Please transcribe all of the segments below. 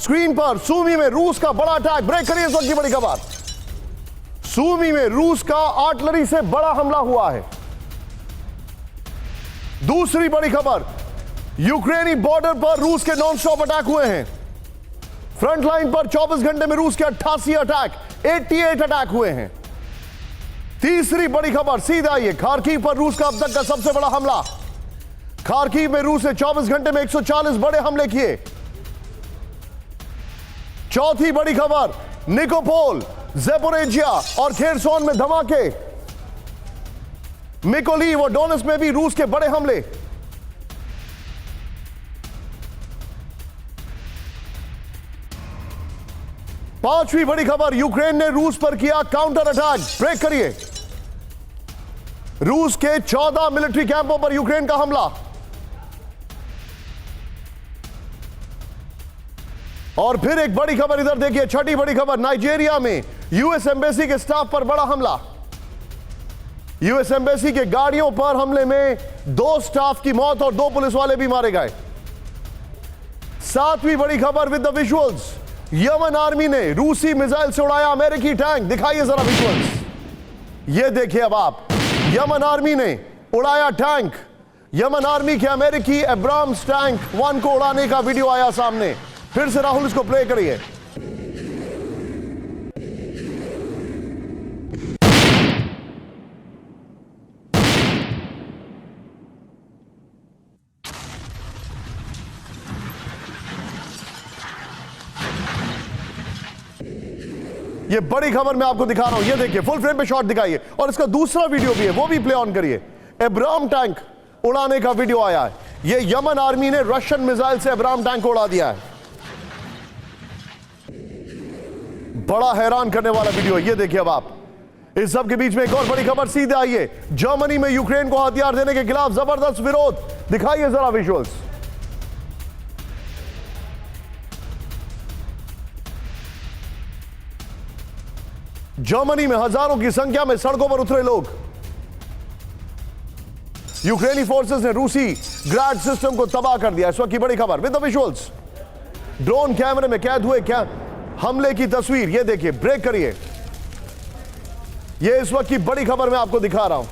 Screen पर सूमी में रूस का बड़ा अटैक। ब्रेक करिए इस वक्त की बड़ी खबर। सूमी में रूस का आर्टिलरी से बड़ा हमला हुआ है। दूसरी बड़ी खबर, यूक्रेनी बॉर्डर पर रूस के नॉन स्टॉप अटैक हुए हैं। फ्रंट लाइन पर 24 घंटे में रूस के 88 अटैक, 88 अटैक हुए हैं। तीसरी बड़ी खबर सीधा ये, खार्किव पर रूस का अब तक का सबसे बड़ा हमला। खार्किव में रूस ने 24 घंटे में 140 बड़े हमले किए। चौथी बड़ी खबर, निकोपोल, ज़ेपोरिज़िया और खेरसोन में धमाके। मिकोलीव और डोनेट्स्क में भी रूस के बड़े हमले। पांचवी बड़ी खबर, यूक्रेन ने रूस पर किया काउंटर अटैक। ब्रेक करिए। रूस के 14 मिलिट्री कैंपों पर यूक्रेन का हमला। और फिर एक बड़ी खबर इधर देखिए, छठी बड़ी खबर, नाइजीरिया में यूएस एम्बेसी के स्टाफ पर बड़ा हमला। यूएस एम्बेसी के गाड़ियों पर हमले में 2 स्टाफ की मौत और 2 पुलिस वाले भी मारे गए। सातवीं बड़ी खबर with the visuals, Yemen army ने रूसी मिसाइल से उड़ाया अमेरिकी टैंक। दिखाइए जरा विजुअल्स, ये देखिए अब आप, यमन आर्मी ने उड़ाया टैंक। यमन आर्मी के अमेरिकी एब्राम्स टैंक 1 को उड़ाने का वीडियो आया सामने। फिर से राहुल इसको प्ले करिए। ये बड़ी खबर मैं आपको दिखा रहा हूं, ये देखिए फुल फ्रेम पे शॉट दिखाइए। और इसका दूसरा वीडियो भी है, वो भी प्ले ऑन करिए। एब्राम टैंक उड़ाने का वीडियो आया है। ये यमन आर्मी ने रशियन मिसाइल से एब्राम टैंक को उड़ा दिया है। बड़ा हैरान करने वाला वीडियो है, ये देखिए अब आप। इस सब के बीच में एक और बड़ी खबर सीधे आई है, जर्मनी में यूक्रेन को हथियार देने के खिलाफ जबरदस्त विरोध। दिखाइए जरा विजुअल्स। जर्मनी में हजारों की संख्या में सड़कों पर उतरे लोग। यूक्रेनी फोर्सेस ने रूसी ग्राड सिस्टम को तबाह कर दिया। इस वक्त की बड़ी खबर विद द विजुअल्स, ड्रोन कैमरे में कैद हुए क्या हमले की तस्वीर, ये देखिए। ब्रेक करिए। ये इस वक्त की बड़ी खबर मैं आपको दिखा रहा हूं।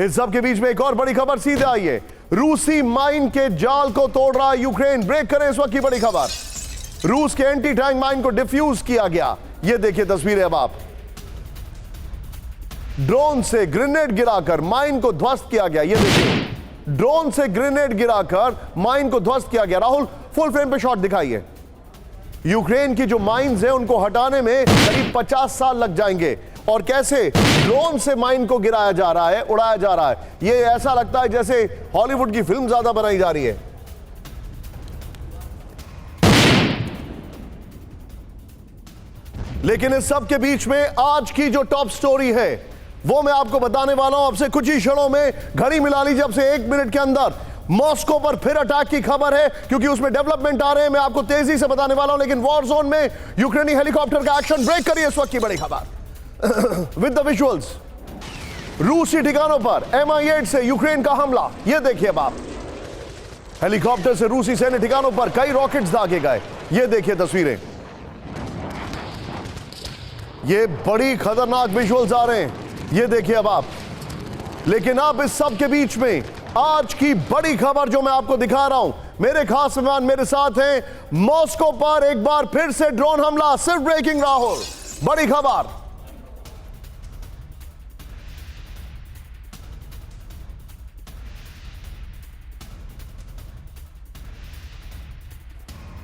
इस सब के बीच में एक और बड़ी खबर सीधे आई है, रूसी माइन के जाल को तोड़ रहा यूक्रेन। ब्रेक करें इस वक्त की बड़ी खबर, रूस के एंटी टैंक माइन को डिफ्यूज किया गया। ये देखिए तस्वीरें अब आप। ड्रोन से ग्रेनेड गिराकर माइन को ध्वस्त किया गया। ये देखिए, ड्रोन से ग्रेनेड गिराकर माइन को ध्वस्त किया गया। राहुल फुल फ्रेम पे शॉट दिखाइए। यूक्रेन की जो माइंस हैं उनको हटाने में करीब 50 साल लग जाएंगे। और कैसे ड्रोन से माइन को गिराया जा रहा है, उड़ाया जा रहा है। ये ऐसा लगता है जैसे हॉलीवुड की फिल्म ज्यादा बनाई जा रही है। लेकिन इस सब के बीच में आज की जो टॉप स्टोरी है वो मैं आपको बताने वाला हूं। अब से कुछ ही क्षणों में, घड़ी मिला लीजिए, अब से 1 मिनट के अंदर मॉस्को पर फिर अटैक की खबर है, क्योंकि उसमें डेवलपमेंट आ रहे हैं। मैं आपको तेजी से बताने वाला हूं। लेकिन वॉर जोन में यूक्रेनी हेलीकॉप्टर का एक्शन। ब्रेक करिए इस वक्त की बड़ी खबर विद द विजुअल्स, रूसी ठिकानों पर Mi-8 से यूक्रेन का हमला। यह देखिए अब आप, हेलीकॉप्टर से रूसी सैन्य ठिकानों पर कई रॉकेट्स दागे गए। यह देखिए तस्वीरें, ये बड़ी खतरनाक विजुअल्स आ रहे हैं। ये देखिए अब आप। लेकिन अब इस सब के बीच में आज की बड़ी खबर जो मैं आपको दिखा रहा हूं, मेरे खास मेहमान मेरे साथ हैं। मॉस्को पर एक बार फिर से ड्रोन हमला। सिर्फ ब्रेकिंग राहुल, बड़ी खबर।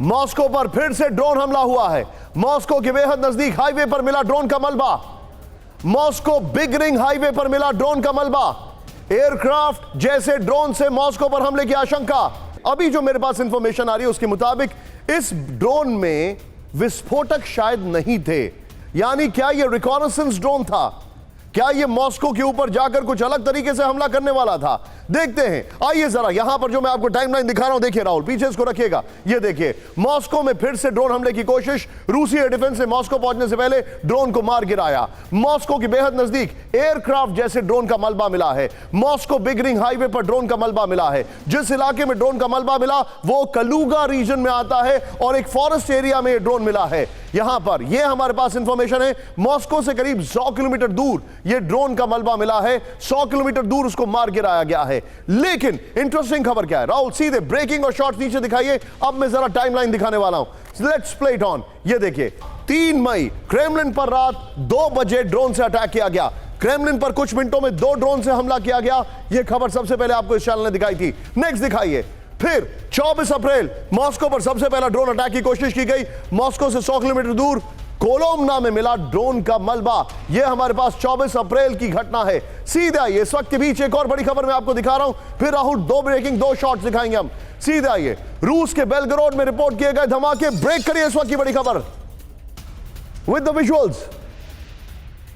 मॉस्को पर फिर से ड्रोन हमला हुआ है। मॉस्को के बेहद नजदीक हाईवे पर मिला ड्रोन का मलबा। मॉस्को बिग रिंग हाईवे पर मिला ड्रोन का मलबा। एयरक्राफ्ट जैसे ड्रोन से मॉस्को पर हमले की आशंका। अभी जो मेरे पास इंफॉर्मेशन आ रही है उसके मुताबिक इस ड्रोन में विस्फोटक शायद नहीं थे। यानी क्या यह रिकॉनेसेंस ड्रोन था? क्या ये मॉस्को के ऊपर जाकर कुछ अलग तरीके से हमला करने वाला था? देखते हैं। आइए जरा यहां पर जो मैं आपको टाइमलाइन दिखा रहा हूं, देखिए राहुल, पीछे इसको रखिएगा। ये देखिए, मॉस्को में फिर से ड्रोन हमले की कोशिश। रूसी एयर डिफेंस ने मॉस्को पहुंचने से पहले ड्रोन को मार गिराया। मॉस्को के बेहद नजदीक एयरक्राफ्ट जैसे ड्रोन का मलबा मिला है। मॉस्को बिग रिंग हाईवे पर ड्रोन का मलबा मिला है। जिस इलाके में ड्रोन का मलबा मिला वो कलूगा रीजन में आता है और एक फॉरेस्ट एरिया में ड्रोन मिला है। यहां पर यह हमारे पास इंफॉर्मेशन है, मॉस्को से करीब 100 किलोमीटर दूर यह ड्रोन का मलबा मिला है। 100 किलोमीटर दूर उसको मार गिराया गया है। लेकिन इंटरेस्टिंग खबर क्या है राहुल? सीधे ब्रेकिंग और शॉर्ट्स नीचे दिखाइए। अब मैं जरा टाइमलाइन दिखाने वाला हूं। Let's play it on. ये देखिए, 3 मई क्रेमलिन पर रात 2 बजे ड्रोन से अटैक किया गया। क्रेमलिन पर कुछ मिनटों में 2 ड्रोन से हमला किया गया। यह खबर सबसे पहले आपको इस चैनल ने दिखाई थी। नेक्स्ट दिखाइए। फिर 24 अप्रैल मॉस्को पर सबसे पहला ड्रोन अटैक की कोशिश की गई। मॉस्को से 100 किलोमीटर दूर कोलोमना में मिला ड्रोन का मलबा। यह हमारे पास 24 अप्रैल की घटना है। सीधा आइए, इस वक्त के बीच एक और बड़ी खबर मैं आपको दिखा रहा हूं। फिर राहुल 2 ब्रेकिंग 2 शॉट्स दिखाएंगे हम। सीधा आइए, रूस के बेलगरोड में रिपोर्ट किए गए धमाके। ब्रेक करिए इस वक्त की बड़ी खबर विद द विजुअल्स।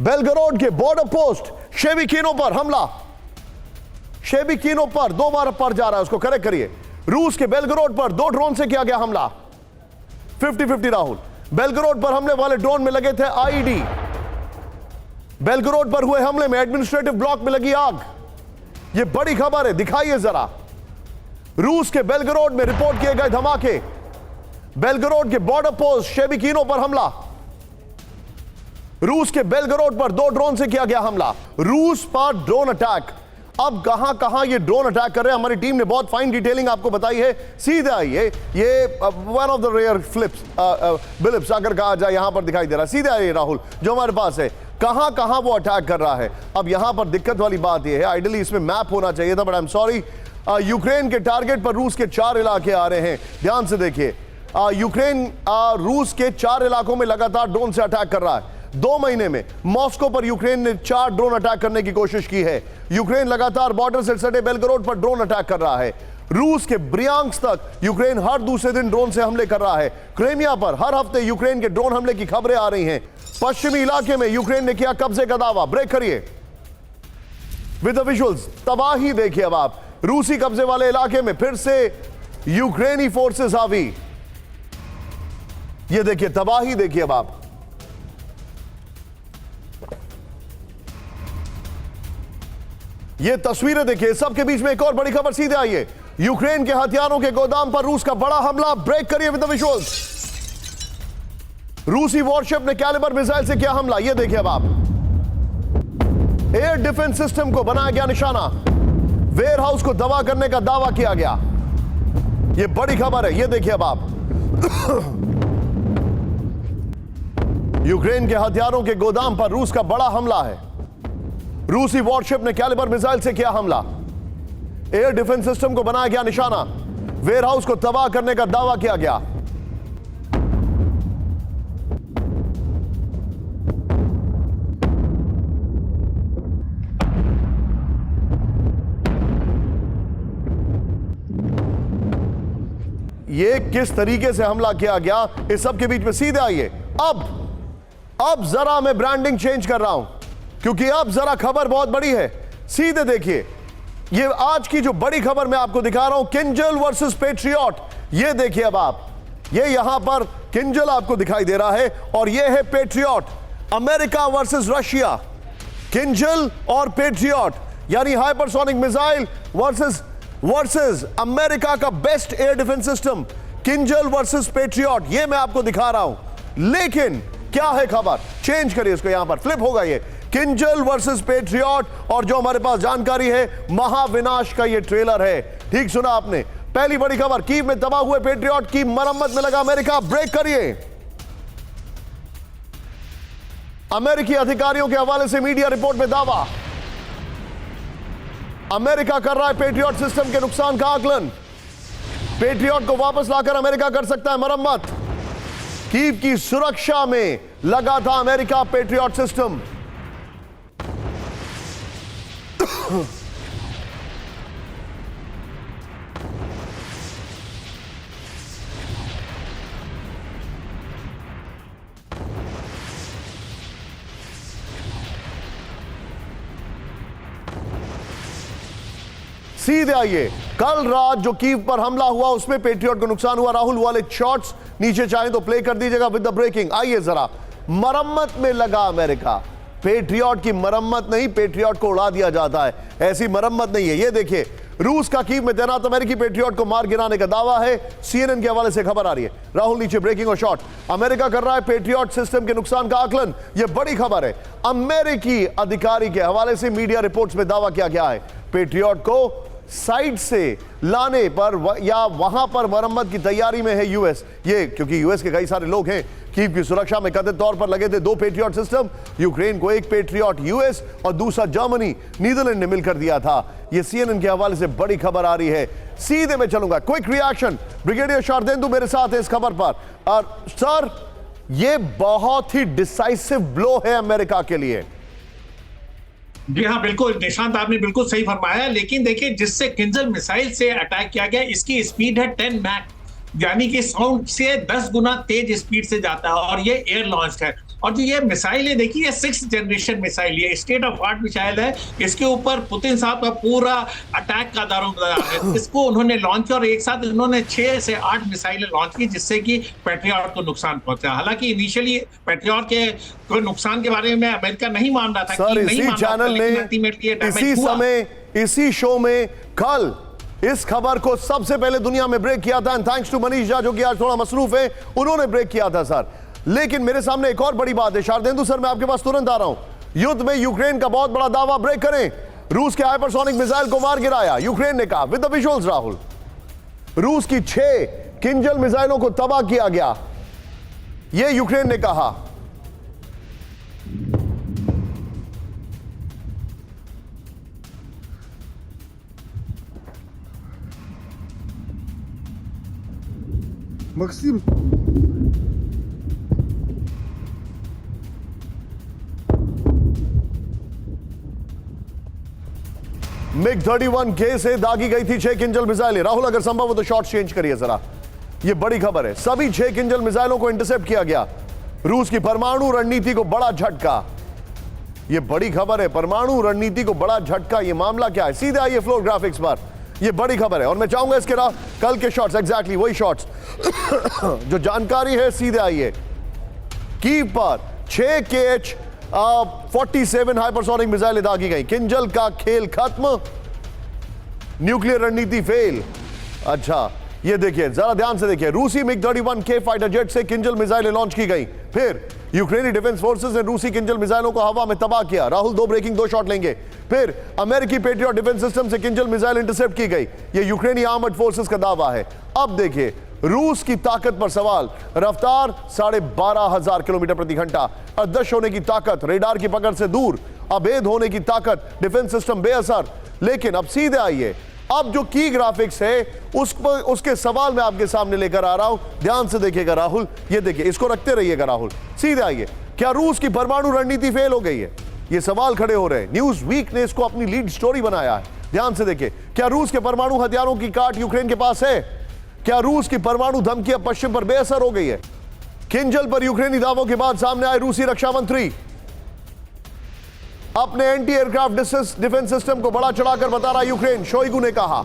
बेलगरोड के बॉर्डर पोस्ट शेबिकिनो पर हमला। शेबिकिनो पर 2 बार पर जा रहा है, उसको करेक्ट करिए। रूस के बेलगरोड पर 2 ड्रोन से किया गया हमला। 50-50 राहुल। बेलगरोड पर हमले वाले ड्रोन में लगे थे आईडी। बेलगरोड पर हुए हमले में एडमिनिस्ट्रेटिव ब्लॉक में लगी आग। यह बड़ी खबर है, दिखाइए जरा। रूस के बेलगरोड में रिपोर्ट किए गए धमाके। बेलगरोड के बॉर्डर पोस्ट शेबिकिनो पर हमला। रूस के बेलगरोड पर 2 ड्रोन से किया गया हमला। रूस पर ड्रोन अटैक। अब कहां कहां ये ड्रोन अटैक कर रहे हैं, हमारी टीम ने बहुत फाइन डिटेलिंग आपको बताई है। सीधे आइए, ये one of the rare flips बिलिप्स अगर कहा जाए यहां पर दिखाई दे रहा है। सीधे आइए राहुल, जो हमारे पास है, कहां कहां वो अटैक कर रहा है। अब यहां पर दिक्कत वाली बात यह है, आइडियली इसमें मैप होना चाहिए था, but I am sorry. Ukraine के टारगेट पर रूस के 4 इलाके आ रहे हैं। ध्यान से देखिए, यूक्रेन रूस के 4 इलाकों में लगातार ड्रोन से अटैक कर रहा है। 2 महीने में मॉस्को पर यूक्रेन ने 4 ड्रोन अटैक करने की कोशिश की है। यूक्रेन लगातार बॉर्डर से सटे बेलगरोड पर ड्रोन अटैक कर रहा है। रूस के ब्रियांस्क तक यूक्रेन हर दूसरे दिन ड्रोन से हमले कर रहा है। क्रीमिया पर हर हफ्ते यूक्रेन के ड्रोन हमले की खबरें आ रही हैं। पश्चिमी इलाके में यूक्रेन ने किया कब्जे का दावा। ब्रेक करिए विद द विजुअल्स। तबाही देखिए अब आप। रूसी कब्जे वाले इलाके में फिर से यूक्रेनी फोर्सेस हावी। ये देखिए, तबाही देखिए अब आप। ये तस्वीरें देखिए। सबके बीच में एक और बड़ी खबर। सीधे आइए, यूक्रेन के हथियारों के गोदाम पर रूस का बड़ा हमला। ब्रेक करिए विद द विजुअल्स। रूसी वॉरशिप ने कैलिबर मिसाइल से किया हमला। ये देखिए अब आप। एयर डिफेंस सिस्टम को बनाया गया निशाना। वेयर हाउस को दबा करने का दावा किया गया। ये बड़ी खबर है। ये देखिए अब आप। यूक्रेन के हथियारों के गोदाम पर रूस का बड़ा हमला है। रूसी वॉरशिप ने कैलिबर मिसाइल से किया हमला। एयर डिफेंस सिस्टम को बनाया गया निशाना। वेयर हाउस को तबाह करने का दावा किया गया। ये किस तरीके से हमला किया गया, इस सब के बीच में सीधे आइए। अब जरा मैं ब्रांडिंग चेंज कर रहा हूं, क्योंकि अब जरा खबर बहुत बड़ी है। सीधे देखिए, ये आज की जो बड़ी खबर मैं आपको दिखा रहा हूं, किंजल वर्सेस पेट्रियट। ये देखिए अब आप, ये यहां पर किंजल आपको दिखाई दे रहा है और ये है patriot. America versus Russia. Kinjal और पेट्रियट, यानी हाइपरसोनिक मिसाइल वर्सेस अमेरिका का best air defence system. Kinjal versus patriot, ये मैं आपको दिखा रहा हूं। लेकिन क्या है खबर? चेंज करिए इसको, यहां पर फ्लिप होगा ये। किंजल वर्सेस पेट्रियट, और जो हमारे पास जानकारी है, महाविनाश का ये ट्रेलर है। ठीक सुना आपने। पहली बड़ी खबर, कीव में तबाह हुए पेट्रियट की मरम्मत में लगा अमेरिका। ब्रेक करिए। अमेरिकी अधिकारियों के हवाले से मीडिया रिपोर्ट में दावा। अमेरिका कर रहा है पेट्रियट सिस्टम के नुकसान का आकलन। पेट्रियट को वापस लाकर अमेरिका कर सकता है मरम्मत। कीव की सुरक्षा में लगा था अमेरिका पेट्रियट सिस्टम। सीधे आइए, कल रात जो कीव पर हमला हुआ उसमें पेट्रियट को नुकसान हुआ। राहुल वाले शॉट्स नीचे चाहे तो प्ले कर दीजिएगा विद द ब्रेकिंग। आइए जरा, मरम्मत में लगा अमेरिका। पेट्रियट की मरम्मत नहीं, पेट्रियट को उड़ा दिया जाता है, ऐसी मरम्मत नहीं है। ये देखिए, रूस का कीव में तैनात अमेरिकी पेट्रियट को मार गिराने का दावा है, सीएनएन के हवाले से खबर आ रही है। राहुल नीचे ब्रेकिंग और शॉट। अमेरिका कर रहा है पेट्रियट सिस्टम के नुकसान का आकलन, यह बड़ी खबर है। अमेरिकी अधिकारी के हवाले से मीडिया रिपोर्ट्स में दावा किया गया है पेट्रियट को साइड से लाने पर या वहां पर मरम्मत की तैयारी में है यूएस। ये क्योंकि यूएस के कई सारे लोग हैं कीव की सुरक्षा में कथित तौर पर लगे थे 2 पेट्रियट सिस्टम। यूक्रेन को एक पेट्रियट यूएस और दूसरा जर्मनी नीदरलैंड ने मिलकर दिया था। ये सीएनएन के हवाले से बड़ी खबर आ रही है। सीधे में चलूंगा, क्विक रिएक्शन। ब्रिगेडियर शारदेंदु मेरे साथ है इस खबर पर। और सर, ये बहुत ही डिसाइसिव ब्लो है अमेरिका के लिए। जी हाँ, बिल्कुल निशांत, आपने बिल्कुल सही फरमाया। लेकिन देखिए, जिससे किंजल मिसाइल से अटैक किया गया, इसकी स्पीड है 10 मैक, यानी कि साउंड से 10 गुना तेज स्पीड से जाता है और ये एयर लॉन्च्ड है। और जो ये मिसाइल है, देखिए 6th जनरेशन मिसाइल, ये स्टेट ऑफ आर्ट मिसाइल है। इसके ऊपर पुतिन साहब का पूरा अटैक का दारोमदार है। इसको उन्होंने लॉन्च और एक साथ उन्होंने 6 से 8 मिसाइलें लॉन्च की, जिससे कि पेट्रियट को नुकसान पहुंचा। हालांकि इनिशियली पेट्रियट के नुकसान के बारे में अमेरिका नहीं मान रहा था। सर, इसी चैनल ने इसी शो में कल इस खबर को सबसे पहले दुनिया में ब्रेक किया था। And thanks to Manish Jha, जो कि आज थोड़ा मसरूफ है, उन्होंने ब्रेक किया था सर। लेकिन मेरे सामने एक और बड़ी बात है। शारदेंदु सर, मैं आपके पास तुरंत आ रहा हूं। युद्ध में यूक्रेन का बहुत बड़ा दावा ब्रेक करें। रूस के हाइपरसोनिक मिसाइल को मार गिराया यूक्रेन ने कहा विद द विजुअल्स। राहुल, रूस की 6 किंजल मिसाइलों को तबाह किया गया, यह यूक्रेन ने कहा। Максим. मिग 31K से दागी गई थी 6 किंजल मिसाइलें। राहुल, अगर संभव हो तो शॉट चेंज करिए जरा, यह बड़ी खबर है। सभी 6 किंजल मिसाइलों को इंटरसेप्ट किया गया। रूस की परमाणु रणनीति को बड़ा झटका, यह बड़ी खबर है। परमाणु रणनीति को बड़ा झटका, यह मामला क्या है? सीधे आइए फ्लोर ग्राफिक्स पर, यह बड़ी खबर है। और मैं चाहूंगा इसके कल के शॉट्स, एग्जैक्टली वही शॉट्स जो जानकारी है। सीधे आइए, कीव पर 6 KH-47 हाइपरसोनिक मिसाइलें दागी गई। किंजल का खेल खत्म, न्यूक्लियर रणनीति फेल। अच्छा, ये देखिए, जरा ध्यान से देखिए। रूसी मिग 31K फाइटर जेट से किंजल मिसाइलें लॉन्च की गई। फिर यूक्रेनी डिफेंस फोर्सेस ने रूसी किंजल मिसाइलों को हवा में तबाह किया। राहुल, 2 ब्रेकिंग, 2 शॉट लेंगे। फिर अमेरिकी पेट्रियट डिफेंस सिस्टम से किंजल मिसाइल इंटरसेप्ट की गई, यह यूक्रेनी आर्मर्ड फोर्सेस का दावा है। अब देखिए, रूस की ताकत पर सवाल। रफ्तार 12,500 किलोमीटर प्रति घंटा, अदृश्य होने की ताकत, रेडार की पकड़ से दूर, अभेद होने की ताकत, डिफेंस सिस्टम बेअसर। लेकिन अब सीधे आइए, अब जो की ग्राफिक्स है उसके सवाल मैं आपके सामने लेकर आ रहा हूं। ध्यान से देखिएगा राहुल, ये देखिए, इसको रखते रहिएगा राहुल। सीधे आइए, क्या रूस की परमाणु रणनीति फेल हो गई है? ये सवाल खड़े हो रहे हैं। न्यूज वीक ने इसको अपनी लीड स्टोरी बनाया है। ध्यान से देखिए, क्या रूस के परमाणु हथियारों की काट यूक्रेन के पास है? क्या रूस की परमाणु धमकी अब पश्चिम पर बेअसर हो गई है? किंजल पर यूक्रेनी दावों के बाद सामने आए रूसी रक्षा मंत्री। अपने एंटी एयरक्राफ्ट डिफेंस सिस्टम को बड़ा चढ़ाकर बता रहा यूक्रेन, शोइगु ने कहा।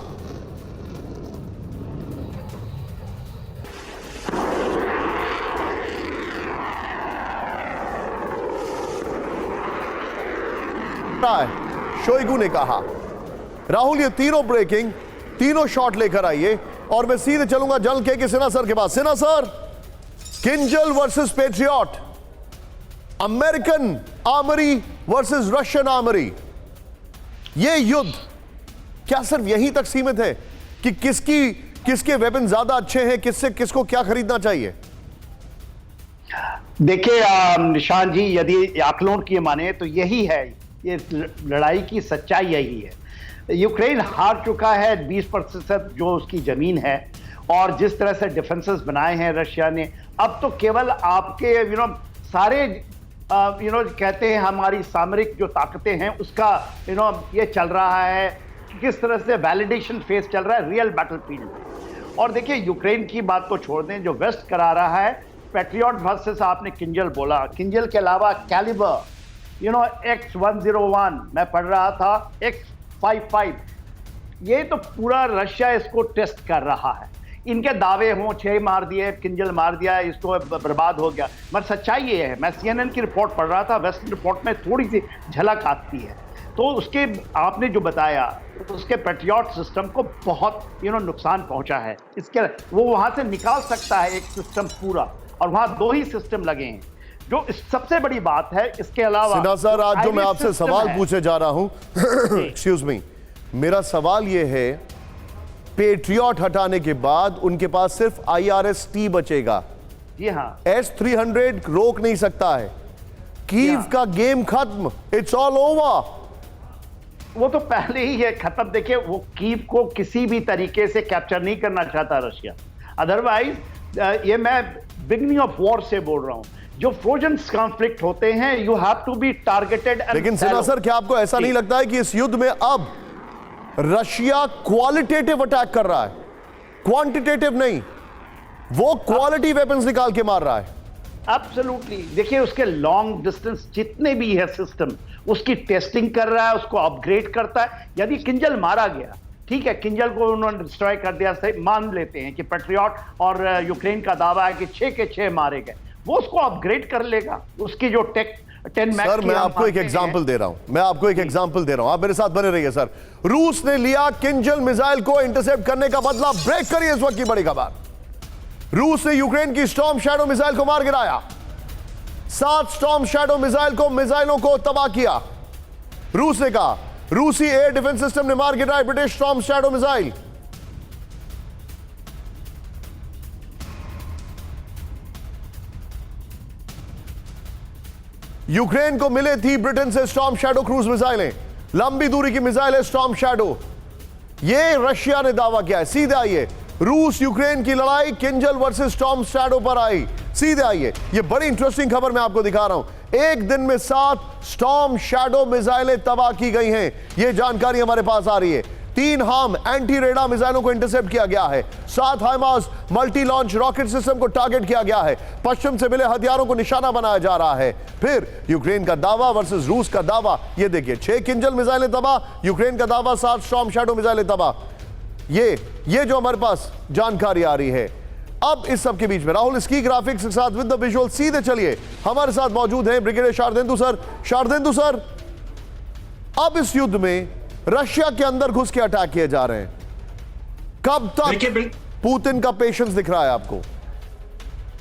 शोइगु ने कहा। राहुल, ये तीनों ब्रेकिंग, तीनों शॉट लेकर आइए और मैं सीधे चलूंगा जनरल के सिन्हा सर के पास। Sinha sir, Kinzhal versus Patriot, American armoury versus Russian armoury, ये युद्ध क्या सिर्फ यहीं तक सीमित है कि किसके वेपन ज्यादा अच्छे हैं, किसको क्या खरीदना चाहिए? देखिए निशान जी, यदि आकलन की माने तो यही है, ये लड़ाई की सच्चाई यही है। यूक्रेन हार चुका है 20% जो उसकी जमीन है, और जिस तरह से डिफेंसेस बनाए हैं रशिया ने, अब तो केवल आपके सारे कहते हैं हमारी सामरिक जो ताकतें हैं उसका ये चल रहा है, किस तरह से वैलिडेशन फेज चल रहा है रियल बैटलफील्ड। और देखिए, यूक्रेन की बात तो छोड़ दें, जो वेस्ट करा रहा है पेट्रियट वर्सेस आपने किंजल बोला, किंजल के अलावा कैलिबर X101 मैं पढ़ रहा था, X55 ये तो पूरा रशिया इसको टेस्ट कर रहा है। इनके दावे हों 6 मार दिए, किंजल मार दिया, इसको बर्बाद हो गया, मगर सच्चाई ये है, मैं सीएनएन की रिपोर्ट पढ़ रहा था, वेस्टर्न रिपोर्ट में थोड़ी सी झलक आती है, तो उसके आपने जो बताया उसके पैट्रियट सिस्टम को बहुत नुकसान पहुंचा है। इसके वो वहां से निकाल सकता है एक सिस्टम पूरा, और वहां 2 ही सिस्टम लगे हैं, जो सबसे बड़ी बात है। इसके अलावा सिन्हा सर, आज जो मैं आपसे सवाल पूछे जा रहा हूं, एक्सक्यूज मी, मेरा सवाल यह है, पेट्रियट हटाने के बाद उनके पास सिर्फ IRST बचेगा। जी हाँ, S-300 रोक नहीं सकता है। कीव का गेम खत्म, इट्स ऑल ओवर। वो तो पहले ही है खत्म। देखिए, वो कीव को किसी भी तरीके से कैप्चर नहीं करना चाहता रशिया। अदरवाइज ये मैं बिगनिंग ऑफ वॉर से बोल रहा हूं, जो फ्रोजन कॉन्फ्लिक्ट होते हैं, you have to be targeted. लेकिन सिन्हा सर, क्या आपको ऐसा नहीं लगता है कि इस युद्ध में अब रशिया क्वालिटेटिव अटैक कर रहा है, क्वांटिटेटिव नहीं, वो क्वालिटी वेपन्स निकाल के मार रहा है? एब्सोल्युटली। देखिए, उसके लॉन्ग डिस्टेंस जितने भी है सिस्टम, उसकी टेस्टिंग कर रहा है, उसको अपग्रेड करता है। यदि किंजल मारा गया, ठीक है, किंजल को उन्होंने डिस्ट्रॉय कर दिया, मान लेते हैं कि पैट्रियट और यूक्रेन का दावा है कि 6 के 6 मारे गए, वो उसको अपग्रेड कर लेगा। उसकी जो 10 मैक्स, सर मैं आपको एक एग्जांपल दे रहा हूं, आप मेरे साथ बने रहिए। सर, रूस ने लिया किंजल मिसाइल को इंटरसेप्ट करने का बदला। ब्रेक करिए इस वक्त की बड़ी खबर। रूस ने यूक्रेन की स्टॉर्म शैडो मिसाइल को मार गिराया। 7 स्टॉर्म शैडो मिसाइलों को तबाह किया। रूस ने कहा, रूसी एयर डिफेंस सिस्टम ने मार गिराया British storm shadow missile. Ukraine को मिले थी ब्रिटेन से स्टॉर्म शैडो क्रूज मिसाइलें, लंबी दूरी की मिसाइल है स्टॉर्म शैडो। यह रशिया ने दावा किया है। सीधे आइए, रूस यूक्रेन की लड़ाई किंजल वर्सेस स्टॉर्म शैडो पर आई। सीधे आइए, यह बड़ी इंटरेस्टिंग खबर मैं आपको दिखा रहा हूं। एक दिन में 7 स्टॉर्म शैडो मिसाइलें तबाह की गई हैं, यह जानकारी हमारे पास आ रही है। 3 हार्म एंटी रेडार मिसाइलों को इंटरसेप्ट किया गया है। 7 हाइमार्स मल्टी लॉन्च रॉकेट सिस्टम को टारगेट किया गया है। पश्चिम से मिले हथियारों को निशाना बनाया जा रहा है। फिर यूक्रेन का दावा वर्सेस रूस का दावा। यह देखिए, 6 किंजल मिसाइलें तबाह, यूक्रेन का दावा 7 स्टॉर्म शैडो मिसाइलें तबाह। ये जो हमारे पास जानकारी आ रही है। अब इस सब के बीच में राहुल इसकी ग्राफिक्स के साथ विद द विजुअल, सीधे चलिए, हमारे साथ मौजूद हैं ब्रिगेडियर शारदेंदु सर। शारदेंदु सर, अब इस युद्ध में रशिया के अंदर घुस के अटैक किए जा रहे हैं, कब तक पुतिन का पेशेंस दिख रहा है आपको?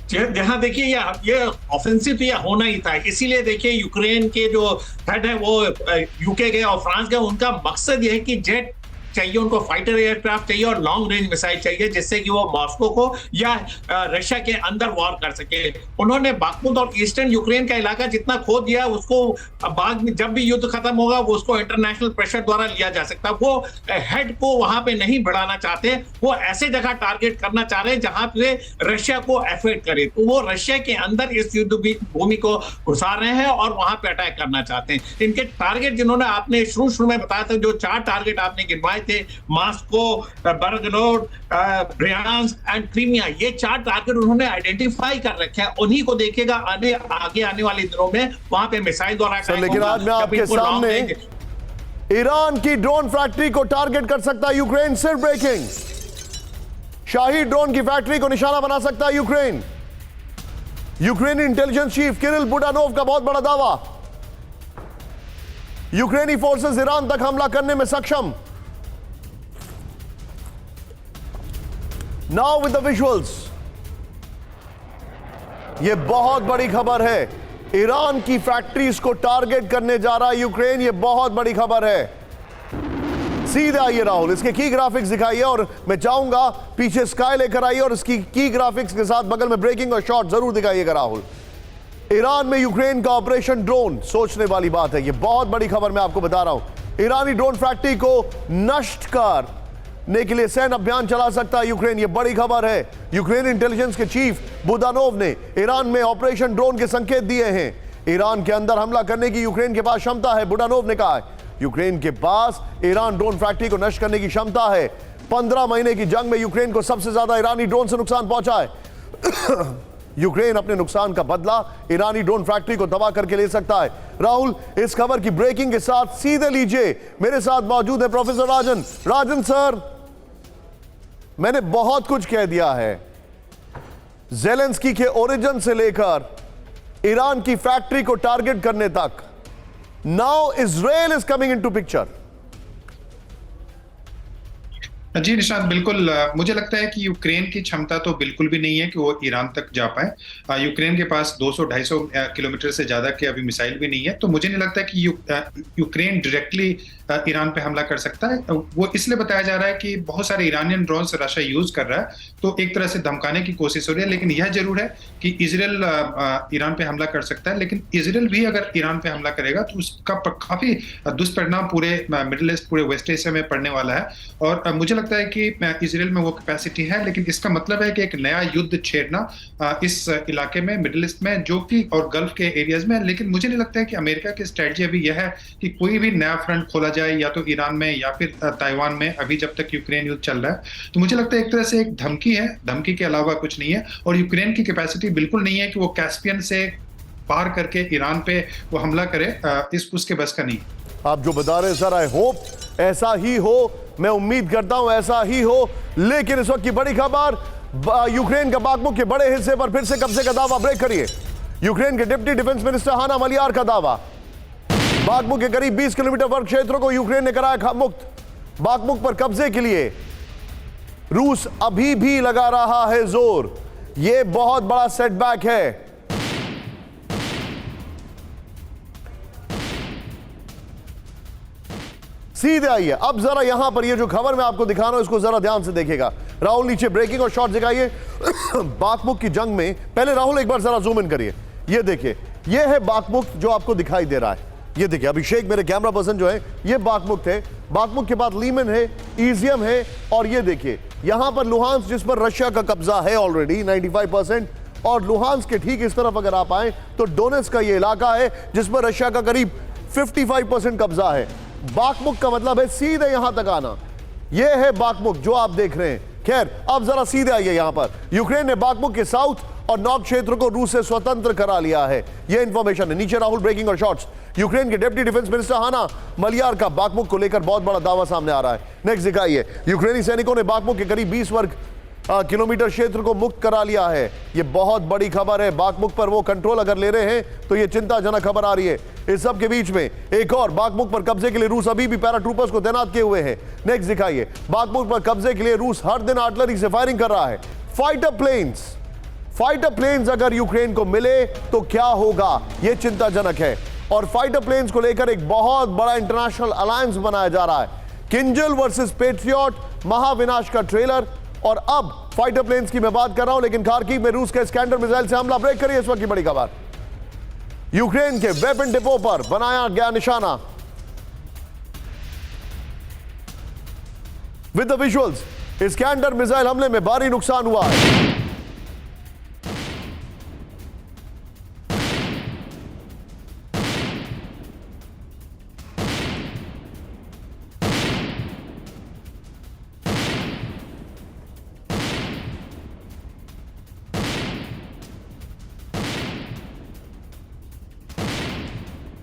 जहां देखिए ये ऑफेंसिव तो यह होना ही था, इसीलिए देखिए यूक्रेन के जो हेड है वो यूके गए और फ्रांस गए। उनका मकसद यह है कि जेट चाहिए, उनको फाइटर एयरक्राफ्ट चाहिए और लॉन्ग रेंज मिसाइल चाहिए, जिससे कि वो मॉस्को को या रशिया के अंदर वॉर कर सके। उन्होंने बाखमुत और ईस्टर्न यूक्रेन का इलाका जितना खो दिया, उसको बाद में जब भी युद्ध खत्म होगा वो उसको इंटरनेशनल प्रेशर द्वारा लिया जा सकता है। वो हेड को वहां पे नहीं बढ़ाना चाहते, वो ऐसे जगह टारगेट करना चाह रहे हैं जहां पे रशिया को अफेक्ट करे। तो वो रशिया के अंदर इस युद्ध भूमि को घुसा रहे हैं और वहां पे अटैक करना चाहते हैं। इनके टारगेट जिन्होंने आपने शुरू में बताया था, जो 4 टारगेट आपने गिनवाए थे, मॉस्को, बर्गलोड, ब्रियांस्क एंड क्रीमिया, ये 4 टारगेट उन्होंने आइडेंटिफाई कर रखे हैं। उन्हीं को देखेगा आगे आने वाले दिनों में वहां पे मिसाइल द्वारा अटैक होगा। लेकिन आज मैं आपके सामने ईरान की ड्रोन फैक्ट्री को टारगेट कर सकता है यूक्रेन। सिर्फ ब्रेकिंग, शाही ड्रोन की फैक्ट्री को निशाना बना सकता है यूक्रेन। यूक्रेनी इंटेलिजेंस चीफ किरिल बुडानोव का बहुत बड़ा दावा, यूक्रेनी फोर्सेस ईरान तक हमला करने में सक्षम। नाउ विद द विजुअल्स, यह बहुत बड़ी खबर है। ईरान की फैक्ट्रीज को टारगेट करने जा रहा है यूक्रेन, यह बहुत बड़ी खबर है। सीधे आइए राहुल, इसके की ग्राफिक्स दिखाइए और मैं चाहूंगा पीछे स्काई लेकर आइए और इसकी की ग्राफिक्स के साथ बगल में ब्रेकिंग और शॉट जरूर दिखाइएगा राहुल। ईरान में यूक्रेन का ऑपरेशन ड्रोन, सोचने वाली बात है, यह बहुत बड़ी खबर मैं आपको बता रहा हूं। ईरानी ड्रोन फैक्ट्री को नष्ट करने के लिए सैन्य अभियान चला सकता है यूक्रेन, यह बड़ी खबर है। यूक्रेन इंटेलिजेंस के चीफ बुदानोव ने ईरान में ऑपरेशन ड्रोन के संकेत दिए हैं। ईरान के अंदर हमला करने की यूक्रेन के पास क्षमता है, बुदानोव ने कहा है। यूक्रेन के पास ईरान ड्रोन फैक्ट्री को नष्ट करने की क्षमता है। 15 महीने की जंग में यूक्रेन को सबसे ज्यादा ईरानी ड्रोन से नुकसान पहुंचा है। यूक्रेन अपने नुकसान का बदला ईरानी ड्रोन फैक्ट्री को तबाह करके ले सकता है। राहुल, इस खबर की ब्रेकिंग के साथ सीधे लीजिए, मेरे साथ मौजूद है प्रोफेसर राजन। राजन सर, मैंने बहुत कुछ कह दिया है, ज़ेलेंस्की के ओरिजिन से लेकर ईरान की फैक्ट्री को टारगेट करने तक। Now Israel is coming into picture. जी निशांत, बिल्कुल। मुझे लगता है कि यूक्रेन की क्षमता तो बिल्कुल भी नहीं है कि वो ईरान तक जा पाए। यूक्रेन के पास 200-250 किलोमीटर से ज्यादा के अभी मिसाइल भी नहीं है, तो मुझे नहीं लगता कि यूक्रेन डायरेक्टली ईरान पे हमला कर सकता है। वो इसलिए बताया जा रहा है कि बहुत सारे ईरानियन ड्रोन से रशिया यूज कर रहा है, तो एक तरह से धमकाने की कोशिश हो रही है। लेकिन यह जरूर है कि इजराइल ईरान पे हमला कर सकता है, लेकिन इजराइल भी अगर ईरान पे हमला करेगा तो उसका काफी दुष्परिणाम पूरे मिडिल ईस्ट, पूरे वेस्ट एशिया में पड़ने वाला है। और मुझे लगता है कि इजराइल में वो कैपेसिटी है, लेकिन इसका मतलब है कि एक नया युद्ध छेड़ना इस इलाके में, मिडिल ईस्ट में, जो कि और गल्फ के एरियाज में। लेकिन मुझे नहीं लगता है कि अमेरिका की स्ट्रेटजी अभी यह है कि कोई भी नया फ्रंट खोला जाए, या तो ईरान में या फिर ताइवान में, अभी जब तक यूक्रेन युद्ध चल रहा है। तो मुझे लगता है एक तरह से एक धमकी है, धमकी के अलावा कुछ नहीं है। और यूक्रेन की कैपेसिटी बिल्कुल नहीं है कि वो कैस्पियन से पार करके ईरान पे वो हमला करे, उसके बस का नहीं। आप जो बता रहे हैं सर, आई होप ऐसा ही हो, मैं उम्मीद करता हूं ऐसा ही हो। लेकिन इस वक्त की बड़ी खबर, यूक्रेन का बाखमुक के बड़े हिस्से पर फिर से कब्जे का दावा। ब्रेक करिए। यूक्रेन के डिप्टी डिफेंस मिनिस्टर हाना मलियार का दावा, बाखमुक के करीब 20 किलोमीटर वर्ग क्षेत्रों को यूक्रेन ने कराया मुक्त। बाखमुक पर कब्जे के लिए रूस अभी भी लगा रहा है जोर। यह बहुत बड़ा सेटबैक है। सीधे आइए अब जरा यहां पर, ये जो खबर मैं आपको दिखा रहा हूं इसको जरा ध्यान से देखिएगा। राहुल नीचे ब्रेकिंग और शॉट दिखाइए। बाखमुक की जंग में, पहले राहुल एक बार जरा जूम इन करिए। ये देखिए, ये है बाखमुक जो आपको दिखाई दे रहा है। ये देखिए, अभिषेक मेरे कैमरा पर्सन जो है, ये बाखमुक थे। बाखमुक के बाद लीमन है, इजियम है, और ये देखिए यहां पर लुहांस, जिस पर रशिया का कब्जा है ऑलरेडी 95%। और लुहांस के ठीक इस तरफ अगर आप आए तो डोनेट्स्क का ये इलाका है जिस पर रशिया का करीब 55% कब्जा है। बाखमुक का मतलब है सीधे यहां तक आना। यह है बाखमुक जो आप देख रहे हैं। खैर, अब जरा सीधे आइए यहां पर। यूक्रेन ने बाखमुक के साउथ और नॉर्थ क्षेत्र को रूस से स्वतंत्र करा लिया है, यह इंफॉर्मेशन है। नीचे राहुल ब्रेकिंग और शॉट्स। यूक्रेन के डिप्टी डिफेंस मिनिस्टर हाना मलियार का बाखमुक को लेकर बहुत बड़ा दावा सामने आ रहा है। नेक्स्ट दिखाइए। यूक्रेनी सैनिकों ने बाखमुक के करीब 20 वर्ग किलोमीटर क्षेत्र को मुक्त करा लिया है। यह बहुत बड़ी खबर है। बाखमुक पर वो कंट्रोल अगर ले रहे हैं तो यह चिंताजनक खबर आ रही है। इस सब के बीच में एक और, बाखमुक पर कब्जे के लिए रूस अभी भी पैराट्रूपर्स को तैनात किए हुए हैं। नेक्स्ट दिखाइए। बाखमुक पर कब्जे के लिए रूस हर दिन आर्टिलरी से फायरिंग कर रहा है। फाइटर प्लेन्स अगर यूक्रेन को मिले तो क्या होगा, यह चिंताजनक है। और फाइटर प्लेन्स को लेकर एक बहुत बड़ा इंटरनेशनल अलायंस बनाया जा रहा है। किंजल वर्सेस पेट्रियट, महाविनाश का ट्रेलर। और अब फाइटर प्लेन्स की मैं बात कर रहा हूं, लेकिन खार्किव में रूस के स्कैंडर मिसाइल से हमला। ब्रेक करिए इस वक्त की बड़ी खबर। यूक्रेन के वेपन डिपो पर बनाया गया निशाना। विद द विजुअल्स, स्कैंडर मिसाइल हमले में भारी नुकसान हुआ है।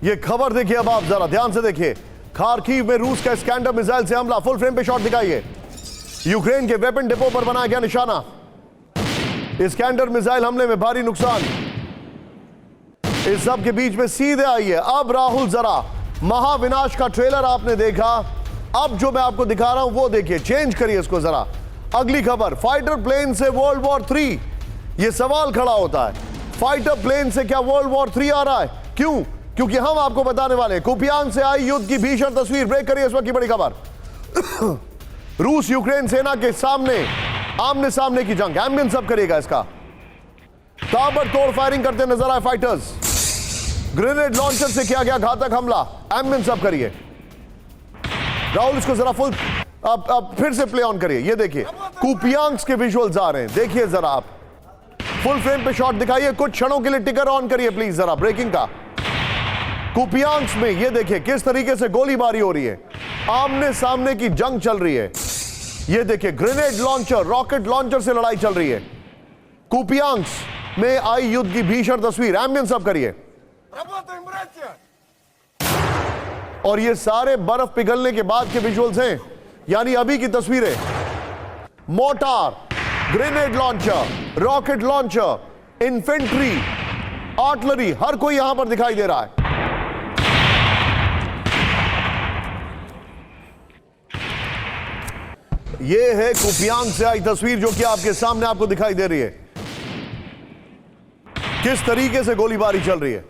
ये खबर देखिए, अब आप जरा ध्यान से देखिए। खार्किव में रूस का स्कैंडर मिसाइल से हमला। फुल फ्रेम पे शॉट दिखाइए। यूक्रेन के वेपन डिपो पर बनाया गया निशाना। स्कैंडर मिसाइल हमले में भारी नुकसान। इस सब के बीच में सीधे आइए। अब राहुल जरा महाविनाश का ट्रेलर आपने देखा, अब जो मैं आपको दिखा रहा हूं वो देखिए। चेंज करिए इसको जरा। अगली खबर, फाइटर प्लेन से वर्ल्ड वॉर 3। यह सवाल खड़ा होता है, फाइटर प्लेन से क्या वर्ल्ड वॉर 3 आ रहा है? क्यों? क्योंकि हम आपको बताने वाले हैं कुपियांग से आई युद्ध की भीषण तस्वीर। ब्रेक करिए इस वक्त की बड़ी खबर। रूस यूक्रेन सेना के सामने आमने सामने की जंग। एम्बियन सब करेगा इसका। ताबड़तोड़ फायरिंग करते नजर आए फाइटर्स। ग्रेनेड लॉन्चर से किया गया घातक हमला। एम्बियन सब करिए। राहुल इसको जरा फुल अब फिर से प्ले ऑन करिए। ये देखिए कुपियांग के विजुअल्स आ रहे हैं, देखिए जरा आप। फुल फ्रेम पे शॉट दिखाइए। कुछ क्षणों के लिए टिकर ऑन करिए प्लीज जरा ब्रेकिंग का। कुपियांग में ये देखिए किस तरीके से गोलीबारी हो रही है। आमने सामने की जंग चल रही है। ये देखिए ग्रेनेड लॉन्चर, रॉकेट लॉन्चर से लड़ाई चल रही है। कुपियांग में आई युद्ध की भीषण तस्वीर। एम्बियंस अब करिए। और ये सारे बर्फ पिघलने के बाद के विजुअल्स हैं, यानी अभी की तस्वीरें। Mortar, grenade launcher, rocket launcher, infantry, artillery, हर कोई यहां पर दिखाई दे रहा है। यह है कुपियांग से आई तस्वीर जो कि आपके सामने आपको दिखाई दे रही है। किस तरीके से गोलीबारी चल रही है।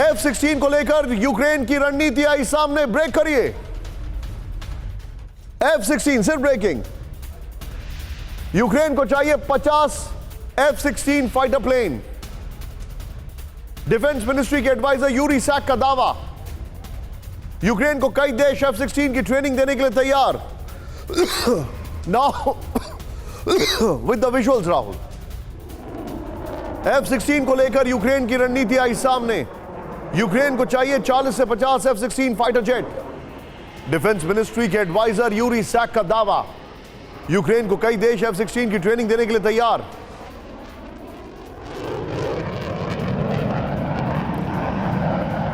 F-16 को लेकर यूक्रेन की रणनीति आई सामने। ब्रेक करिए। F-16 सिर्फ ब्रेकिंग। यूक्रेन को चाहिए 50 F-16 fighter plane. Defence ministry के एडवाइजर यूरी सैक का दावा। यूक्रेन को कई देश F-16 की ट्रेनिंग देने के लिए तैयार। Now with the visuals Rahul. F-16 को लेकर यूक्रेन की रणनीति आई सामने। यूक्रेन को चाहिए 40 से 50 F-16 fighter jet. Defence ministry के एडवाइजर यूरी सैक का दावा। यूक्रेन को कई देश F-16 की ट्रेनिंग देने के लिए तैयार।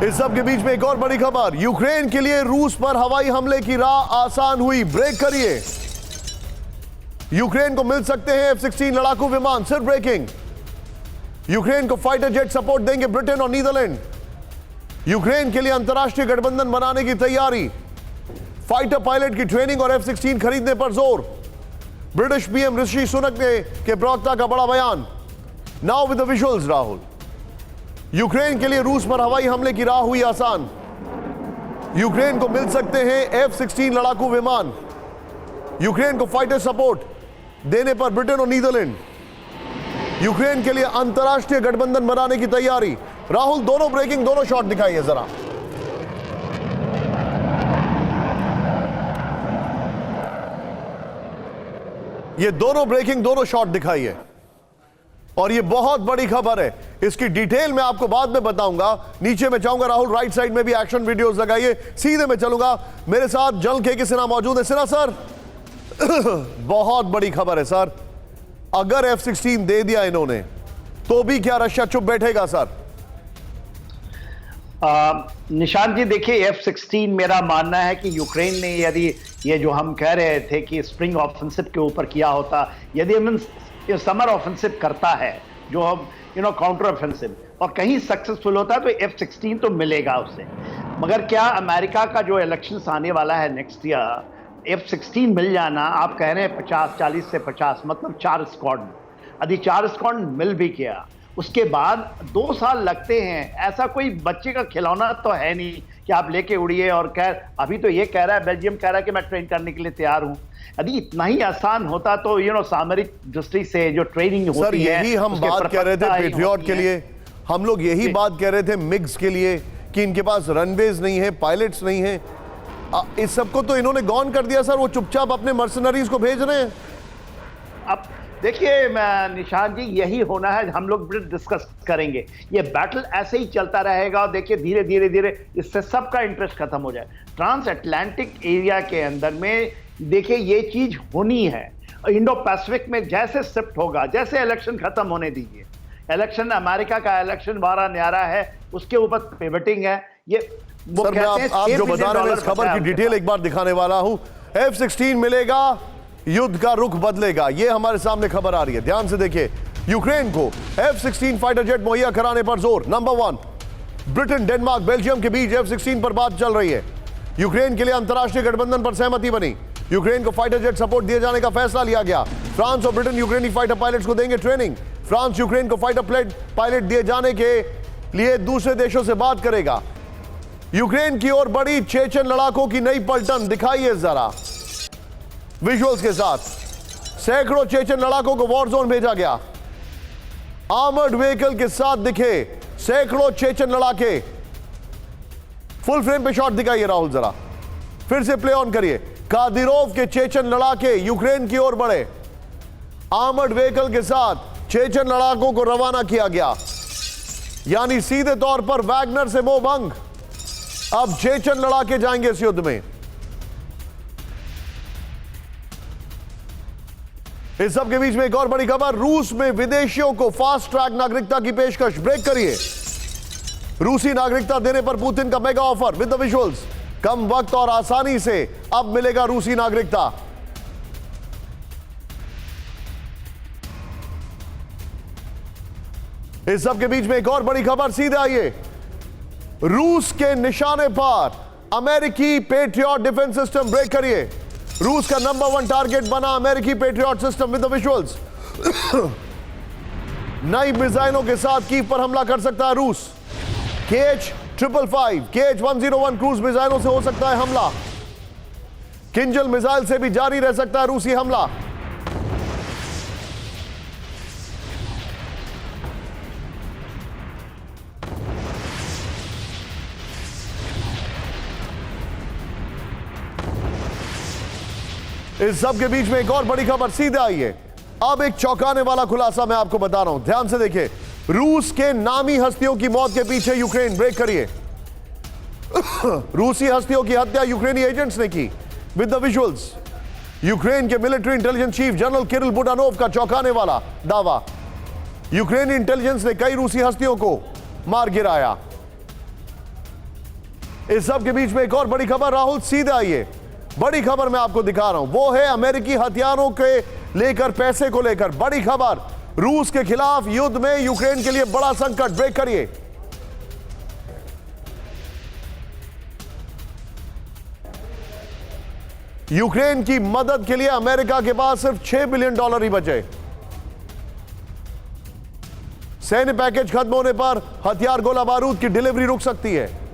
इस सब के बीच में एक और बड़ी खबर। यूक्रेन के लिए रूस पर हवाई हमले की राह आसान हुई। ब्रेक करिए। यूक्रेन को मिल सकते हैं F-16 लड़ाकू विमान। सिर्फ ब्रेकिंग। यूक्रेन को फाइटर जेट सपोर्ट देंगे ब्रिटेन और नीदरलैंड। यूक्रेन के लिए अंतर्राष्ट्रीय गठबंधन बनाने की तैयारी। फाइटर पायलट की ट्रेनिंग और F-16 खरीदने पर जोर। ब्रिटिश पीएम ऋषि सुनक के प्रवक्ता का बड़ा बयान। Now with the visuals Rahul. Ukraine के लिए रूस पर हवाई हमले की राह हुई आसान। यूक्रेन को मिल सकते हैं F-16 लड़ाकू विमान। यूक्रेन को फाइटर सपोर्ट देने पर ब्रिटेन और नीदरलैंड। यूक्रेन के लिए अंतर्राष्ट्रीय गठबंधन बनाने की तैयारी। राहुल दोनों ब्रेकिंग, दोनों शॉट दिखाइए जरा। ये दोनों ब्रेकिंग, दोनों शॉट दिखाइए। और ये बहुत बड़ी खबर है। इसकी डिटेल मैं आपको बाद में बताऊंगा। नीचे मैं चाहूंगा राहुल राइट साइड में भी एक्शन वीडियोस लगाइए। सीधे मैं चलूंगा। मेरे साथ जनरल के सिन्हा मौजूद है। सिन्हा सर, बहुत बड़ी खबर है सर। अगर F-16 दे दिया इन्होंने तो भी क्या रशिया चुप बैठेगा सर? निशांत जी देखिए, F-16 मेरा मानना है कि यूक्रेन ने यदि ये जो हम कह रहे थे कि स्प्रिंग ऑफेंसिव के ऊपर किया होता, यदि ये समर ऑफेंसिव करता है जो हम काउंटर ऑफेंसिव, और कहीं सक्सेसफुल होता है तो F-16 तो मिलेगा उससे। मगर क्या अमेरिका का जो इलेक्शंस आने वाला है नेक्स्ट ईयर, F-16 मिल जाना, आप कह रहे हैं 40 से 50, मतलब 4 स्क्वाड। यदि 4 स्क्वाड मिल भी गया, उसके बाद 2 साल लगते हैं। ऐसा कोई बच्चे का खिलौना तो है नहीं कि आप लेके उड़िए और अभी तो ये कह रहा है, बेल्जियम कह रहा है कि मैं ट्रेन करने के लिए तैयार हूं। यदि इतना ही आसान होता तो सामरिक दृष्टि से जो ट्रेनिंग होती है, सर यही हम बात कर रहे थे पेट्रियट के लिए। हम लोग यही बात कह रहे थे मिग्स के लिए कि इनके पास रनवेज नहीं है, पायलट्स नहीं है। इस सबको तो इन्होंने गॉन कर दिया सर। वो चुपचाप अपने मर्सनरीज को भेज रहे हैं। अब देखिए निशांत जी, यही होना है। हम लोग डिस्कस करेंगे। ये बैटल ऐसे ही चलता रहेगा और देखिए धीरे धीरे धीरे इससे सबका इंटरेस्ट खत्म हो जाए। ट्रांस अटलांटिक एरिया के अंदर में देखिए ये चीज होनी है। इंडो पैसिफिक में जैसे शिफ्ट होगा, जैसे इलेक्शन खत्म होने दीजिए, इलेक्शन अमेरिका का इलेक्शन बारा न्यारा है, उसके ऊपर पिवटिंग है। ये सर मैं आप जो बता रहे हैं इस खबर की डिटेल एक बार दिखाने वाला हूं। F-16 मिलेगा, युद्ध का रुख बदलेगा, ये हमारे सामने खबर आ रही है। ध्यान से देखिए। यूक्रेन को F-16 फाइटर जेट मुहैया कराने पर जोर। नंबर 1, ब्रिटेन, डेनमार्क, बेल्जियम के बीच F-16 पर बात चल रही है। यूक्रेन के लिए अंतर्राष्ट्रीय गठबंधन पर सहमति बनी। यूक्रेन को फाइटर जेट सपोर्ट दिए जाने का फैसला लिया गया। फ्रांस और ब्रिटेन यूक्रेनी फाइटर पायलट्स को देंगे ट्रेनिंग। फ्रांस यूक्रेन को फाइटर पायलट दिए जाने के लिए दूसरे देशों से बात करेगा। यूक्रेन की ओर बड़ी चेचन लड़ाकों की नई पलटन। दिखाइए जरा विजुअल्स के साथ। सैकड़ों चेचन लड़ाकों को वॉर जोन भेजा गया। आर्मर्ड व्हीकल के साथ दिखे सैकड़ों चेचन लड़ाके। फुल फ्रेम पे शॉट दिखाइए राहुल जरा, फिर से प्ले ऑन करिए। कादिरोव के चेचन लड़ाके यूक्रेन की ओर बढ़े। आर्मर्ड व्हीकल के साथ चेचन लड़ाकों को रवाना किया गया, यानी सीधे तौर पर वैगनर से मोह भंग। अब चेचन लड़ाके जाएंगे इस युद्ध में। इस सब के बीच में एक और बड़ी खबर, रूस में विदेशियों को फास्ट ट्रैक नागरिकता की पेशकश। ब्रेक करिए। रूसी नागरिकता देने पर पुतिन का mega offer with the visuals. कम वक्त और आसानी से अब मिलेगा रूसी नागरिकता। इस सब के बीच में एक और बड़ी खबर, सीधे आइए। रूस के निशाने पर अमेरिकी पेट्रियट डिफेंस सिस्टम। ब्रेक करिए। रूस का नंबर 1 टारगेट बना अमेरिकी patriot system with the visuals. नई मिसाइलों के साथ कीव पर हमला कर सकता है रूस। KH-555, KH-101 क्रूज मिसाइलों से हो सकता है हमला। किंजल मिसाइल से भी जारी रह सकता है रूसी हमला। इस सब के बीच में एक और बड़ी खबर, सीधे आइए। अब एक चौंकाने वाला खुलासा मैं आपको बता रहा हूं, ध्यान से देखिए। रूस के नामी हस्तियों की मौत के पीछे यूक्रेन। ब्रेक करिए। रूसी हस्तियों की हत्या यूक्रेनी एजेंट्स ने की विद द विजुअल्स। यूक्रेन के military intelligence chief general Kirill Budanov का चौंकाने वाला दावा। यूक्रेनी इंटेलिजेंस ने कई रूसी हस्तियों को मार गिराया। इस सब के बीच में एक और बड़ी खबर, राहुल सीधे आइए। बड़ी खबर मैं आपको दिखा रहा हूं, वो है अमेरिकी हथियारों के लेकर, पैसे को लेकर बड़ी खबर। रूस के खिलाफ युद्ध में यूक्रेन के लिए बड़ा संकट। ब्रेक करिए। यूक्रेन की मदद के लिए अमेरिका के पास सिर्फ $6 बिलियन ही बचे। सैन्य पैकेज खत्म होने पर हथियार, गोला बारूद की डिलीवरी रुक सकती है।